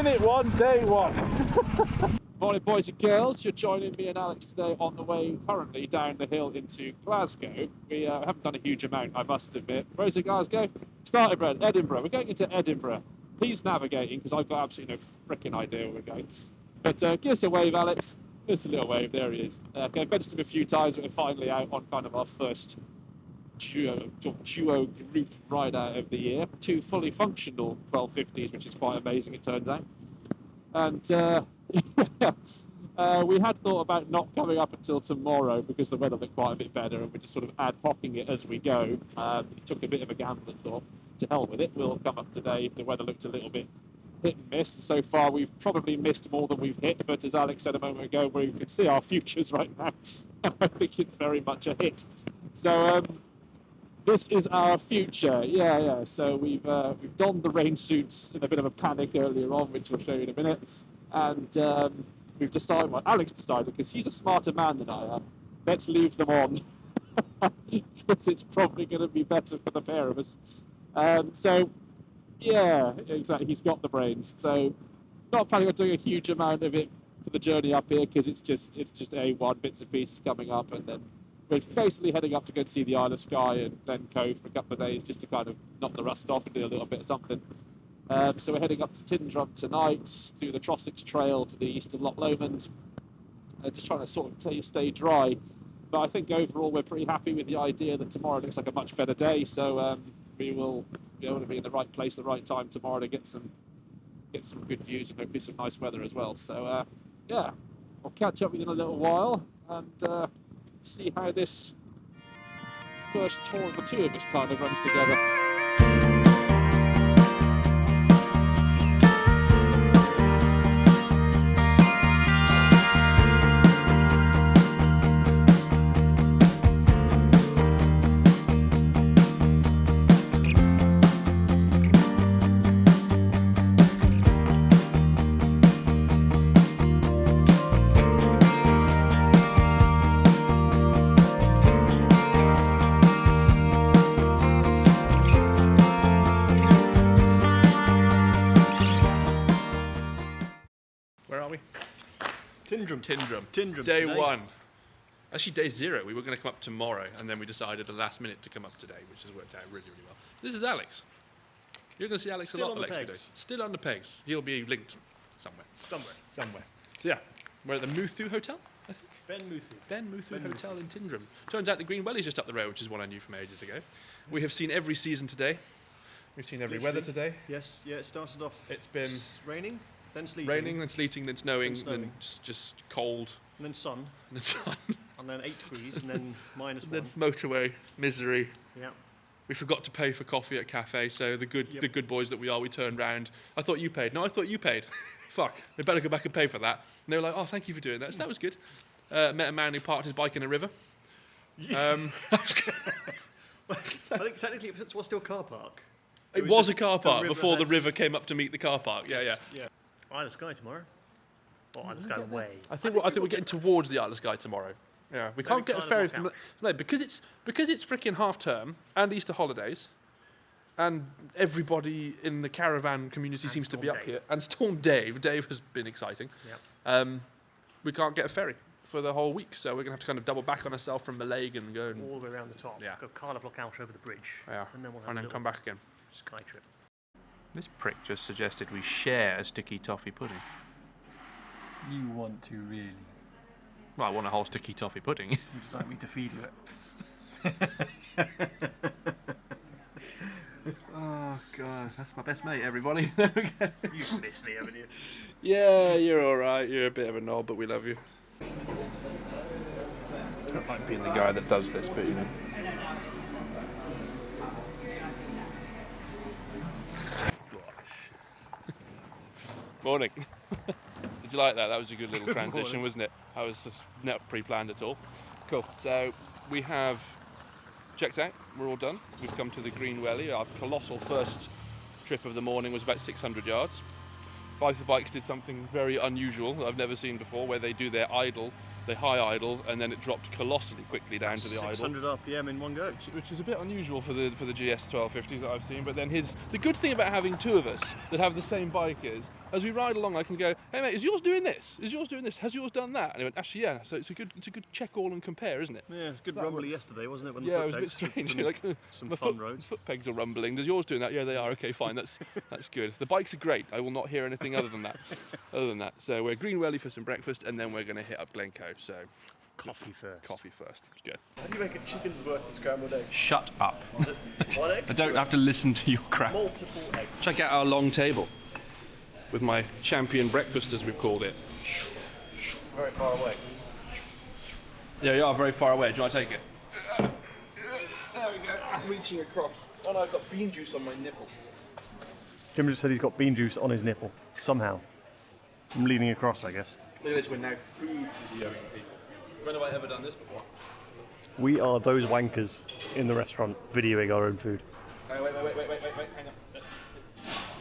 Minute 1, day 1. Morning, boys and girls. You're joining me and Alex today on the way currently down the hill into Glasgow. We haven't done a huge amount, I must admit. Where's the Glasgow? Started Edinburgh. We're going into Edinburgh. He's navigating because I've got absolutely no freaking idea where we're going. But give us a wave, Alex. Give us a little wave. There he is. I've mentioned him a few times, but we're finally out on kind of our first duo group ride out of the year. 2 fully functional 1250s, which is quite amazing, it turns out. And we had thought about not coming up until tomorrow because the weather looked quite a bit better, and we're just sort of ad hocing it as we go. We took a bit of a gamble and thought, to hell with it, we'll come up today if the weather looked a little bit hit and miss. So far we've probably missed more than we've hit, but as Alex said a moment ago, we can see our futures right now, and I think it's very much a hit. So this is our future, yeah. So we've donned the rain suits in a bit of a panic earlier on, which we'll show you in a minute, and we've decided, well, Alex decided, because he's a smarter man than I am, let's leave them on, because it's probably going to be better for the pair of us. So, yeah, exactly, he's got the brains. So, not planning on doing a huge amount of it for the journey up here, because it's just A1 bits and pieces coming up, and then we're basically heading up to go and see the Isle of Skye and Glencoe for a couple of days, just to kind of knock the rust off and do a little bit of something. So we're heading up to Tindrum tonight, do the Trossachs Trail to the east of Loch Lomond, just trying to sort of stay dry. But I think overall we're pretty happy with the idea that tomorrow looks like a much better day, so we will be able to be in the right place at the right time tomorrow to get some good views and hopefully some nice weather as well. So yeah, I'll catch up with you in a little while and see how this first tour of the two of us kind of runs together. Tindrum. Day 1. Actually, day 0. We were going to come up tomorrow, and then we decided at the last minute to come up today, which has worked out really, really well. This is Alex. You're going to see Alex Still a lot the next few pegs. days. Still on the pegs. He'll be linked somewhere. So yeah, we're at the Muthu Hotel, I think. Ben Muthu Hotel in Tindrum. Turns out the Green Welly's just up the road, which is one I knew from ages ago. We have seen every season today. We've seen every weather today. Yes, yeah, it started off. It's been raining, then sleeting. Raining, then sleeting, then snowing, then just cold. And then sun. And then sun. And then 8 degrees, and then -1. Then motorway, misery. Yeah. We forgot to pay for coffee at cafe, so the good boys that we are, we turned round. I thought you paid. No, I thought you paid. Fuck, we better go back and pay for that. And they were like, oh, thank you for doing that. So that was good. Met a man who parked his bike in a river. Yeah. I think technically it was still a car park. It was a car park before the river came up to meet the car park. Yeah. Isle of Skye tomorrow. Or Isle of Skye way. I think we're getting towards the Isle of Skye tomorrow. Yeah, we can't get a ferry from because it's freaking half term and Easter holidays, and everybody in the caravan community seems to be up here. And Storm Dave has been exciting. Yeah. We can't get a ferry for the whole week, so we're gonna have to kind of double back on ourselves from Mallaig and go all the way around the top. Yeah. Go Cardiff Lock out over the bridge. Yeah. And then we'll have come back again. Sky trip. This prick just suggested we share a sticky toffee pudding. You want to really? Well, I want a whole sticky toffee pudding. Would you like me to feed you it? Oh, God, that's my best mate, everybody. You've missed me, haven't you? Yeah, you're all right. You're a bit of a knob, but we love you. I don't like being the guy that does this, but you know. Morning. Did you like that? That was a good little transition, wasn't it? I was just not pre-planned at all. Cool. So we have checked out. We're all done. We've come to the Green Welly. Our colossal first trip of the morning was about 600 yards. Both the bikes did something very unusual that I've never seen before, where they do their idle, they high idle, and then it dropped colossally quickly down to the idle. 600 RPM in one go. Which is a bit unusual for the GS 1250s that I've seen. But then the good thing about having two of us that have the same bike is as we ride along, I can go, hey mate, is yours doing this? Is yours doing this? Has yours done that? And he went, actually, yeah. So it's a good check all and compare, isn't it? Yeah, it's good rumbly yesterday, wasn't it? When Yeah, the it was a bit foot pegs strange. did Like, some my fun roads. foot pegs are rumbling. Does yours doing that? Yeah, they are. Okay, fine. That's good. The bikes are great. I will not hear anything other than that. So we're Green Welly for some breakfast, and then we're going to hit up Glencoe. So Coffee first. coffee first. It's good. How do you make a chicken's worth of scrambled eggs? Shut up. One egg? I don't have to listen to your crap. Multiple eggs. Check out our long table with my champion breakfast, as we've called it. Very far away. Yeah, you are very far away. Do you want to take it? There we go. I'm reaching across. Oh no, I've got bean juice on my nipple. Jim just said he's got bean juice on his nipple, somehow. I'm leaning across, I guess. Look at this, we're now food videoing people. When have I ever done this before? We are those wankers in the restaurant videoing our own food. Hey, wait, hang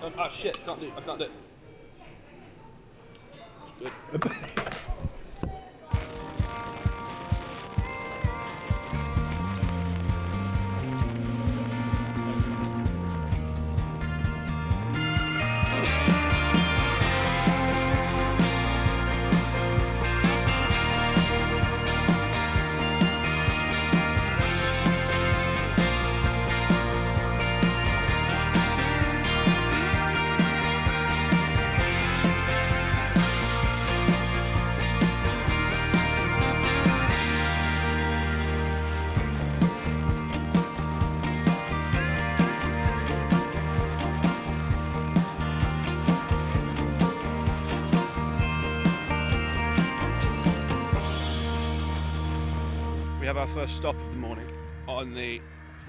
on. Oh shit, I can't do it. It's good. We have our first stop of the morning on the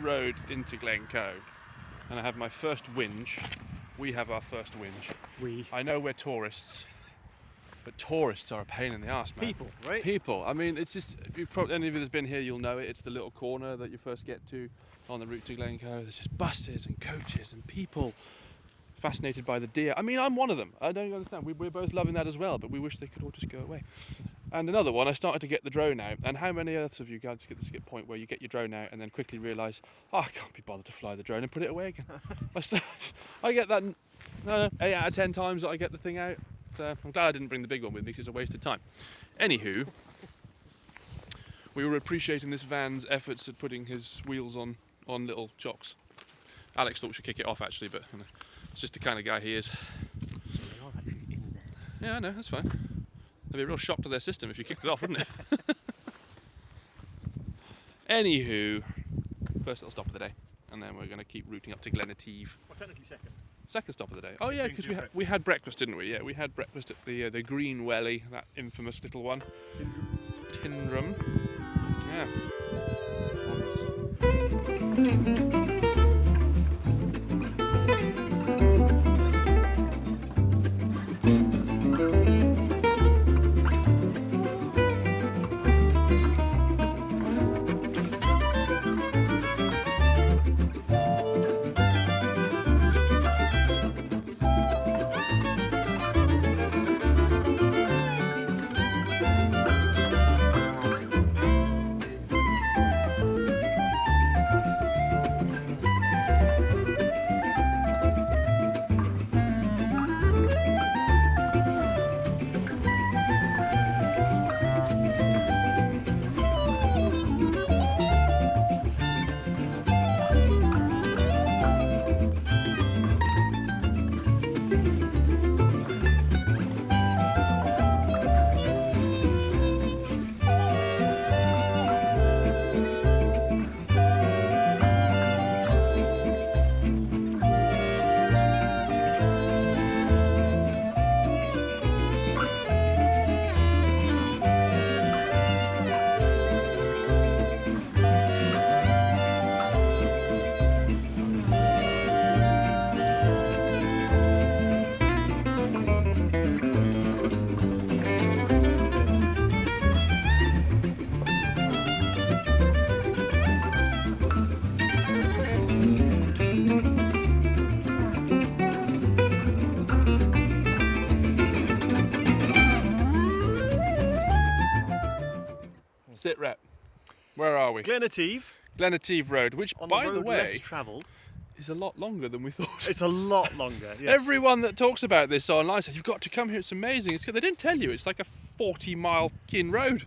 road into Glencoe, and I have my first whinge. We have our first whinge. I know we're tourists, but tourists are a pain in the arse, man. People, right? People. I mean, it's just, if you've probably, any of you that's been here, you'll know it. It's the little corner that you first get to on the route to Glencoe. There's just buses and coaches and people fascinated by the deer. I mean, I'm one of them. I don't understand. We're both loving that as well, but we wish they could all just go away. And another one, I started to get the drone out. And how many others of you guys get to the point where you get your drone out and then quickly realise, oh, I can't be bothered to fly the drone and put it away again. I get that, no, 8 out of 10 times that I get the thing out. So I'm glad I didn't bring the big one with me because it's a waste of time. Anywho, we were appreciating this van's efforts at putting his wheels on little chocks. Alex thought we should kick it off actually, but you know, it's just the kind of guy he is. Yeah, I know, that's fine. It'd be a real shock to their system if you kicked it off, wouldn't it? Anywho, first little stop of the day, and then we're going to keep routing up to Glenative. Well, technically second. Second stop of the day. Oh yeah, because we had breakfast, didn't we? Yeah, we had breakfast at the Green Welly, that infamous little one. Tindrum. Yeah. Sit rep. Where are we? Glenative. Glenative Road, which, On by the the road way, less travelled. is a lot longer than we thought. It's a lot longer. Yes. Everyone that talks about this online says, you've got to come here, it's amazing. They don't tell you, it's like a 40-mile kin road.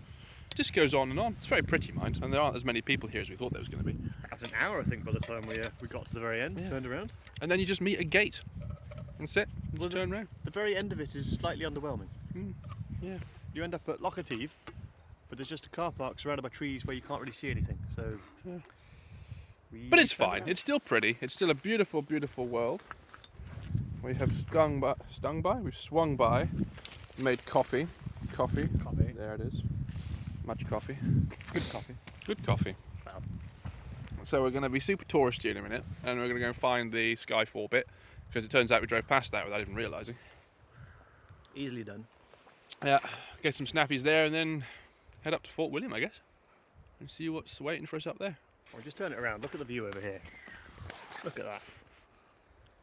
It just goes on and on. It's very pretty, mind, and there aren't as many people here as we thought there was going to be. About an hour, I think, by the time we got to the very end, turned around. And then you just meet a gate. That's it. Just Well, turn around. The very end of it is slightly underwhelming. Yeah. You end up at Lochative, but there's just a car park surrounded by trees where you can't really see anything. So, But it's fine. It's still pretty. It's still a beautiful, beautiful world. We have we've swung by, made coffee. Coffee. There it is. Much coffee. Good coffee. Good coffee. Wow. So we're going to be super touristy in a minute, and we're going to go and find the Skyfall bit, because it turns out we drove past that without even realising. Easily done. Yeah, get some snappies there, and then head up to Fort William, I guess, and see what's waiting for us up there. Well, just turn it around. Look at the view over here. Look at that.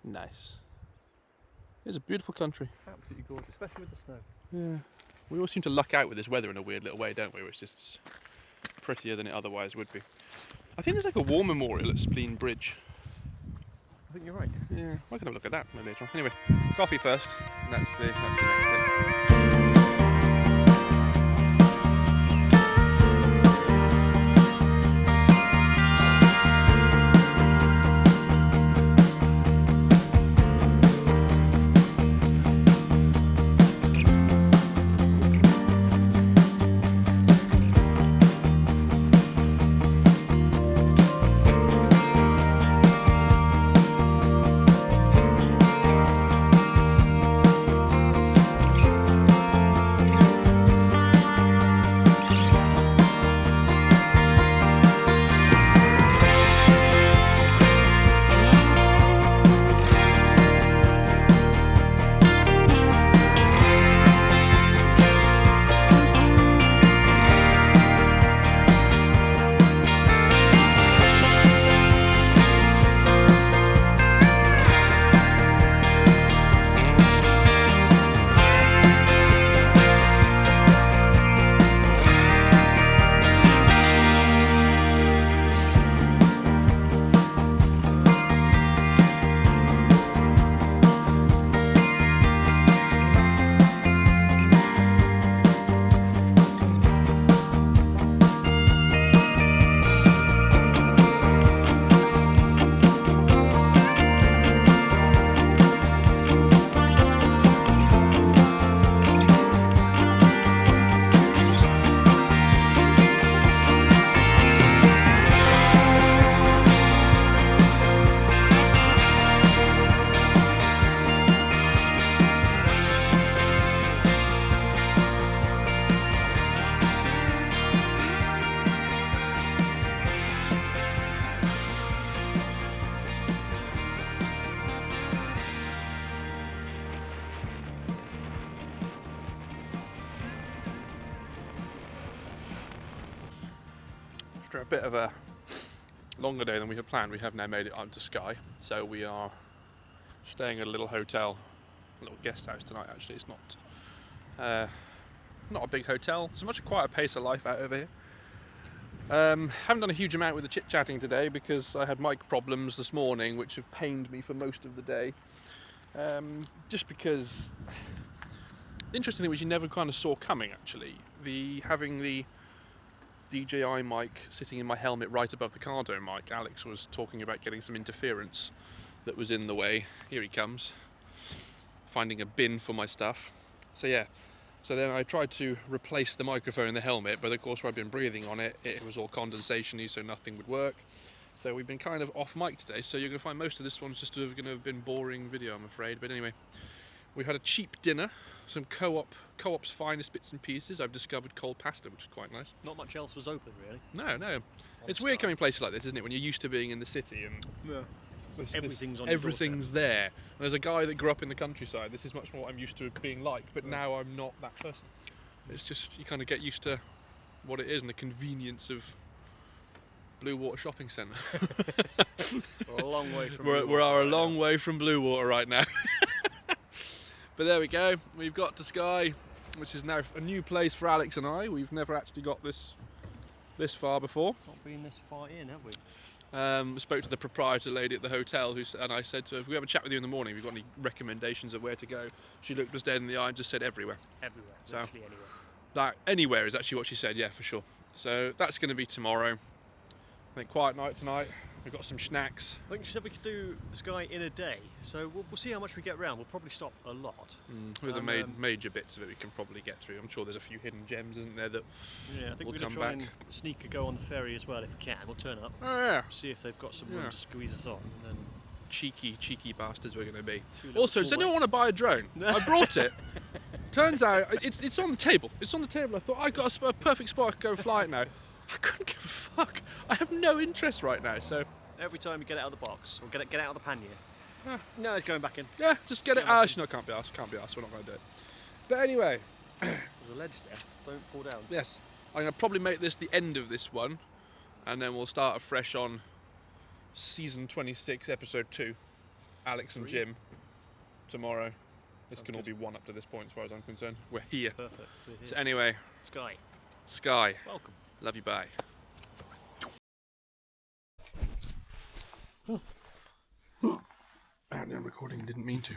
Nice. It's a beautiful country. Absolutely gorgeous, especially with the snow. Yeah. We always seem to luck out with this weather in a weird little way, don't we? Where it's just prettier than it otherwise would be. I think there's like a war memorial at Spleen Bridge. I think you're right. Yeah, I can have a look at that later on. Anyway, coffee first. And that's the next bit. After a bit of a longer day than we had planned, we have now made it onto Skye. So we are staying at a little hotel, a little guest house tonight. Actually, it's not a big hotel. It's much quite a pace of life out over here. Haven't done a huge amount with the chit-chatting today because I had mic problems this morning, which have pained me for most of the day. Just because the interesting thing which you never kind of saw coming, actually, having the DJI mic sitting in my helmet right above the Cardo mic. Alex was talking about getting some interference that was in the way. Here he comes, finding a bin for my stuff. So yeah, so then I tried to replace the microphone in the helmet, but of course where I've been breathing on it, it was all condensation-y, so nothing would work. So we've been kind of off mic today, so you're going to find most of this one's just going to have been boring video, I'm afraid. But anyway, we had a cheap dinner, some Co-op's finest bits and pieces. I've discovered cold pasta, which is quite nice. Not much else was open, really. No. It's weird coming places like this, isn't it? When you're used to being in the city and everything's there. And as a guy that grew up in the countryside, this is much more what I'm used to being like. But now I'm not that person. It's just you kind of get used to what it is and the convenience of Blue Water Shopping Centre. We're a long way from. We're a long way from Blue Water right now. But there we go. We've got to Skye, which is now a new place for Alex and I. We've never actually got this far before. Not been this far in, have we? Spoke to the proprietor lady at the hotel, and I said to her, if we have a chat with you in the morning, have you got any recommendations of where to go? She looked us dead in the eye and just said everywhere. Everywhere, So, literally anywhere. Like, anywhere is actually what she said, yeah, for sure. So that's going to be tomorrow. I think quiet night tonight. We've got some snacks. I think she said we could do Skye in a day, so we'll see how much we get round. We'll probably stop a lot. With the major bits of it we can probably get through. I'm sure there's a few hidden gems, isn't there, that Yeah, I think will we're going come to try back. and sneak a go on the ferry as well if we can. We'll turn up, Oh yeah, see if they've got some room Yeah. to squeeze us on, and then cheeky bastards we're going to be. Two little Also, does small anyone want to buy a drone? I brought it. Turns out it's on the table. It's on the table. I thought I got a perfect spot I could go fly it now. I couldn't give a fuck. I have no interest right now, so every time you get it out of the box, or get it out of the pannier. Yeah. No, it's going back in. yeah, just get it. Yeah. Actually, no, can't be asked. Can't be asked. We're not going to do it. But anyway, There's a ledge there. Don't fall down. yes, I'm going to probably make this the end of this one, and then we'll start afresh on season 26, episode 2. Alex and 3. Jim tomorrow. This Sounds can all good. be one up to this point, as far as I'm concerned. We're here. Perfect. We're here. So anyway, Skye, Skye, welcome. love you, bye. I'm recording, didn't mean to.